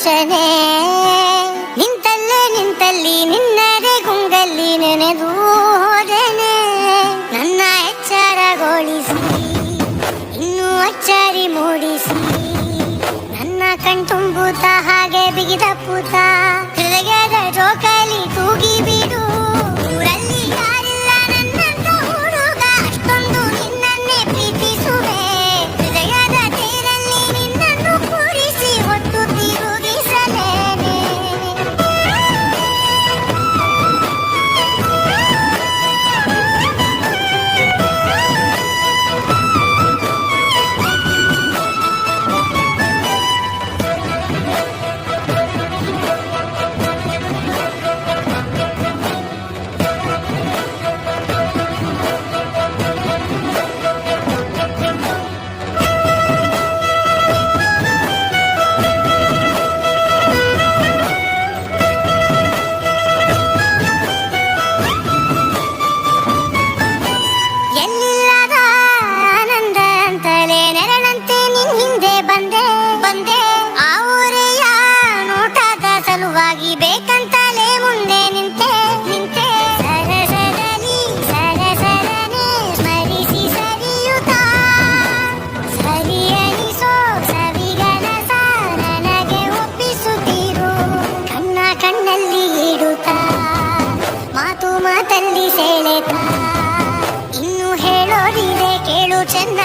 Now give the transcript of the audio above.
ಯೋಚನೆ ನಿಂತಲ್ಲಿ ನಿನ್ನರೆ ಗುಂಗಲ್ಲಿ ನೆನೆದು ಹೋದನೆ ನನ್ನ ಎಚ್ಚರಗೊಳಿಸಿ ಇನ್ನೂ ಅಚ್ಚರಿ ಮೂಡಿಸಿ ನನ್ನ ಕಣ್ತುಂಬುತ್ತ ಹಾಗೆ ಬಿಗಿದ ಪೂತ ಹೃದಯದ ಜೋಕಾಲಿ ತೂಗಿ ಬಿಡು ಊರಲ್ಲಿ ಯಾರಿಲ್ಲ ನನ್ನಂತ ಹುಡುಗ ಅಷ್ಟೊಂದು ನಿನ್ನನ್ನೇ ಪ್ರೀತಿಸುವೆ ಹೃದಯದ ತೇರಲ್ಲಿ ನಿನ್ನನ್ನು ಕೂರಿಸಿ ಹೊತ್ತು ತಿರುಗಿಸಲೇನೆ ಎಲ್ಲಿಲ್ಲದ ಆನಂದ ಅಂತಲೇ ನೆರಳಂತೆ ನಿನ್ ಹಿಂದೆ ಬಂದೆ ಆ ಊರೆಯ ನೋಟದ ಸಲುವಾಗಿ ಬೇಕಂತಲೇ ಮುಂದೆ ನಿಂತೆ ಸರಸರನೆ ಸ್ಮರಿಸಿ ಸರಿಯುತ್ತ ಸರಿಯನಿಸೋ ಸವಿಗನಸ ನನಗೆ ಒಪ್ಪಿಸುತ್ತಿರು ಕಣ್ಣಲ್ಲಿ ಇಡುತ್ತ ಮಾತಲ್ಲಿ ಸೆಳೆತ ಇನ್ನು ಹೇಳೋದಿದೆ ಕೇಳು ಚೆನ್ನ